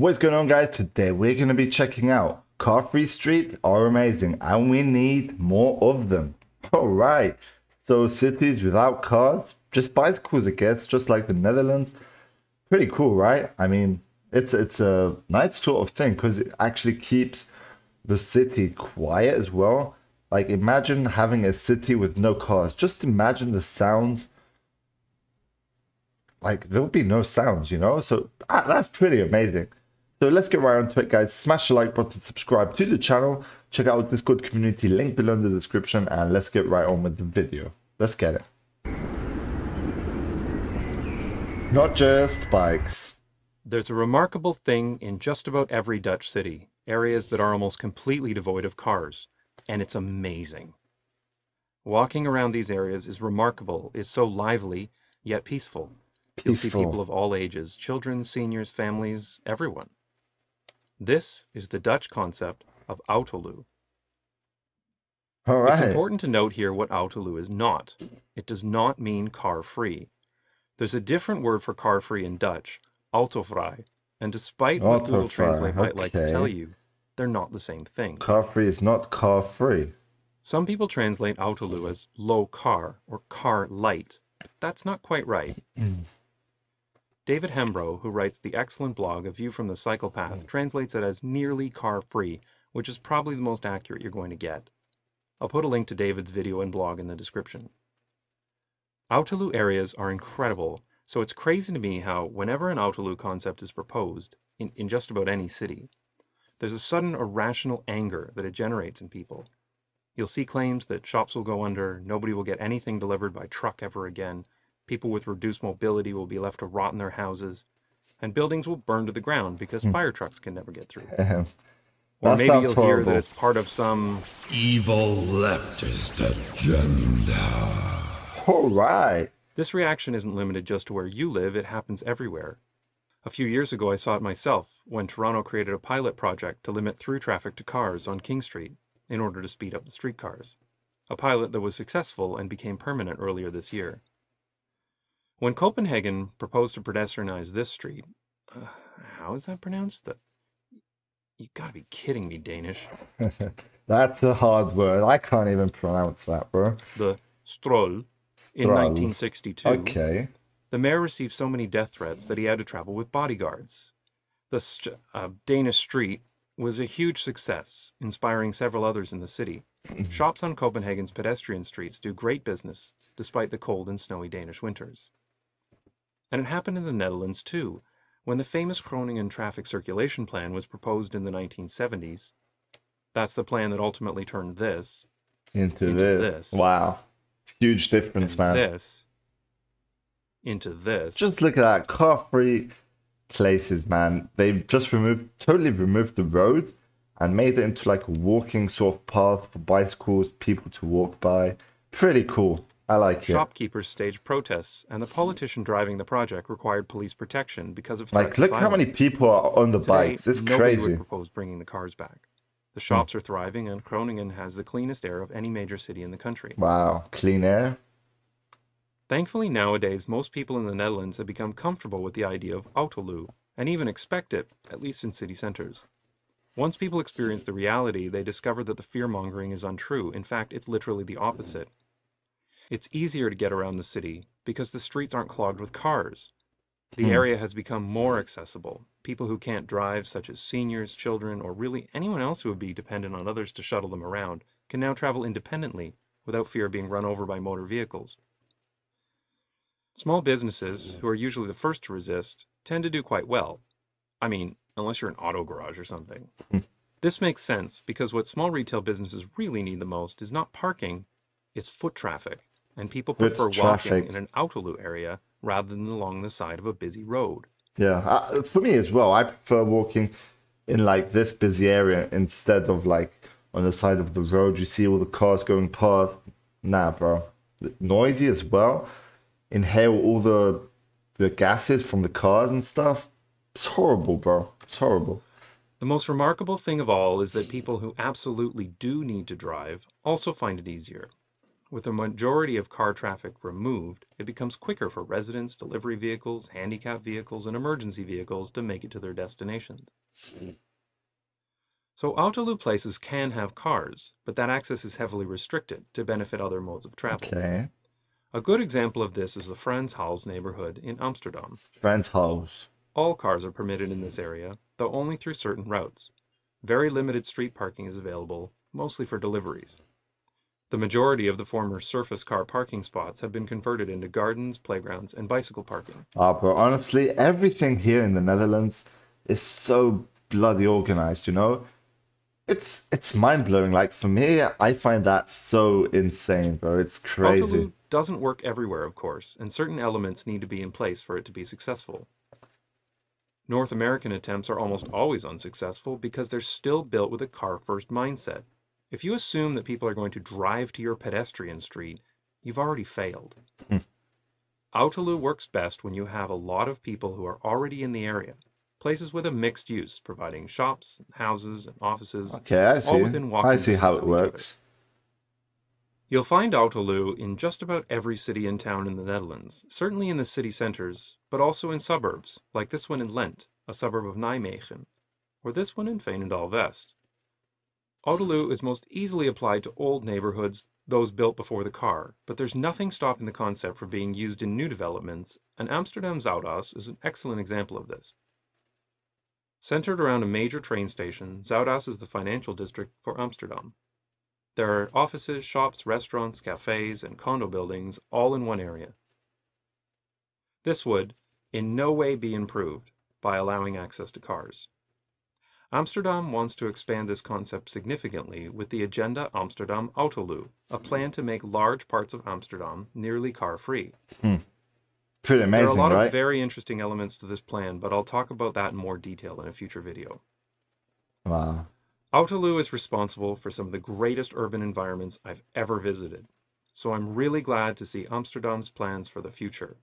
What's going on, guys? Today we're going to be checking out car-free streets are amazing and we need more of them. All right, so cities without cars, just bicycles, I guess, just like the Netherlands. Pretty cool, right? I mean, it's a nice sort of thing because it actually keeps the city quiet as well. Like, imagine having a city with no cars. Just imagine the sounds. Like, there'll be no sounds, you know? So that's pretty amazing. So let's get right onto it, guys. Smash the like button, subscribe to the channel, check out the Discord community, link below in the description, and let's get right on with the video. Let's get it. Not just bikes. There's a remarkable thing in just about every Dutch city, areas that are almost completely devoid of cars, and it's amazing. Walking around these areas is remarkable, it's so lively, yet peaceful. You'll see people of all ages, children, seniors, families, everyone. This is the Dutch concept of autolu. All right. It's important to note here what autolu is not. It does not mean car-free. There's a different word for car-free in Dutch, autovrij, and despite what Google Translate might like to tell you, they're not the same thing. Car-free is not car-free. Some people translate autolu as low car or car light, but that's not quite right. David Hembro, who writes the excellent blog A View from the Cycle Path, translates it as nearly car-free, which is probably the most accurate you're going to get. I'll put a link to David's video and blog in the description. Autolu areas are incredible, so it's crazy to me how whenever an autolu concept is proposed, in just about any city, there's a sudden irrational anger that it generates in people. You'll see claims that shops will go under, nobody will get anything delivered by truck ever again, people with reduced mobility will be left to rot in their houses, and buildings will burn to the ground because fire trucks can never get through. Or maybe you'll hear that it's part of some evil leftist agenda. All right. This reaction isn't limited just to where you live, it happens everywhere. A few years ago I saw it myself when Toronto created a pilot project to limit through traffic to cars on King Street in order to speed up the streetcars. A pilot that was successful and became permanent earlier this year. When Copenhagen proposed to pedestrianize this street, how is that pronounced? You gotta be kidding me, Danish. That's a hard word. I can't even pronounce that, bro. The Stroll in 1962. Okay. The mayor received so many death threats that he had to travel with bodyguards. The Danish street was a huge success, inspiring several others in the city. Shops on Copenhagen's pedestrian streets do great business, despite the cold and snowy Danish winters. And it happened in the Netherlands too, when the famous Groningen traffic circulation plan was proposed in the 1970s. That's the plan that ultimately turned this into this. Wow. Huge difference, man. This into this. Just look at that. Car-free places, man. They've just totally removed the road and made it into like a walking sort of path for bicycles, people to walk by. Pretty cool. I like it. Shopkeepers staged protests, and the politician driving the project required police protection because of threats like, look how many people are on the bikes. It's crazy. Nobody would propose bringing the cars back. The shops are thriving, and Groningen has the cleanest air of any major city in the country. Wow, clean air. Thankfully, nowadays, most people in the Netherlands have become comfortable with the idea of autolu, and even expect it, at least in city centers. Once people experience the reality, they discover that the fear-mongering is untrue. In fact, it's literally the opposite. It's easier to get around the city because the streets aren't clogged with cars. The area has become more accessible. People who can't drive, such as seniors, children, or really anyone else who would be dependent on others to shuttle them around, can now travel independently without fear of being run over by motor vehicles. Small businesses, who are usually the first to resist, tend to do quite well. I mean, unless you're an auto garage or something. This makes sense because what small retail businesses really need the most is not parking, it's foot traffic. And people prefer walking in an autolu area rather than along the side of a busy road. Yeah, for me as well. I prefer walking in like this busy area instead of like on the side of the road. You see all the cars going past. Nah, bro. Noisy as well. Inhale all the gases from the cars and stuff. It's horrible, bro. It's horrible. The most remarkable thing of all is that people who absolutely do need to drive also find it easier. With the majority of car traffic removed, it becomes quicker for residents, delivery vehicles, handicapped vehicles, and emergency vehicles to make it to their destinations. So Autolu places can have cars, but that access is heavily restricted to benefit other modes of travel. Okay. A good example of this is the Franshals neighborhood in Amsterdam. Franshals. All cars are permitted in this area, though only through certain routes. Very limited street parking is available, mostly for deliveries. The majority of the former surface car parking spots have been converted into gardens, playgrounds, and bicycle parking. Ah, bro, honestly, everything here in the Netherlands is so bloody organized, you know? It's mind-blowing. Like, for me, I find that so insane, bro. It's crazy. Autolu doesn't work everywhere, of course, and certain elements need to be in place for it to be successful. North American attempts are almost always unsuccessful because they're still built with a car-first mindset. If you assume that people are going to drive to your pedestrian street, you've already failed. Autolu works best when you have a lot of people who are already in the area. Places with a mixed use, providing shops, houses, and offices, Okay, I see. all within walking I see how distance it of each other. works. You'll find Autolu in just about every city and town in the Netherlands, certainly in the city centers, but also in suburbs, like this one in Lent, a suburb of Nijmegen, or this one in Veenendaal West. Autolu is most easily applied to old neighborhoods, those built before the car, but there's nothing stopping the concept from being used in new developments, and Amsterdam Zuidas is an excellent example of this. Centered around a major train station, Zuidas is the financial district for Amsterdam. There are offices, shops, restaurants, cafes, and condo buildings all in one area. This would, in no way, be improved by allowing access to cars. Amsterdam wants to expand this concept significantly with the Agenda Amsterdam Autolu, a plan to make large parts of Amsterdam nearly car-free. Pretty amazing, There are a lot right? of very interesting elements to this plan, but I'll talk about that in more detail in a future video. Wow. Autolu is responsible for some of the greatest urban environments I've ever visited, so I'm really glad to see Amsterdam's plans for the future.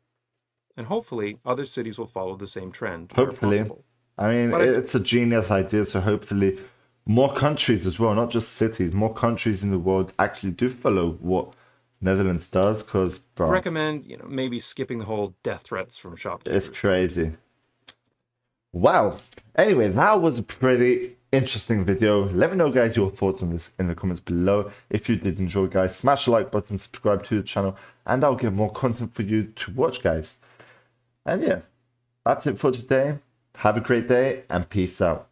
And hopefully, other cities will follow the same trend. where Hopefully. possible. I mean, But it's a genius idea, so hopefully more countries as well, not just cities, more countries in the world actually do follow what Netherlands does, because, I bro, recommend, maybe skipping the whole death threats from shopkeepers. it's crazy. Wow. Anyway, that was a pretty interesting video. Let me know, guys, your thoughts on this in the comments below. If you did enjoy, guys, smash the like button, subscribe to the channel, and I'll get more content for you to watch, guys. And yeah, that's it for today. Have a great day, and peace out.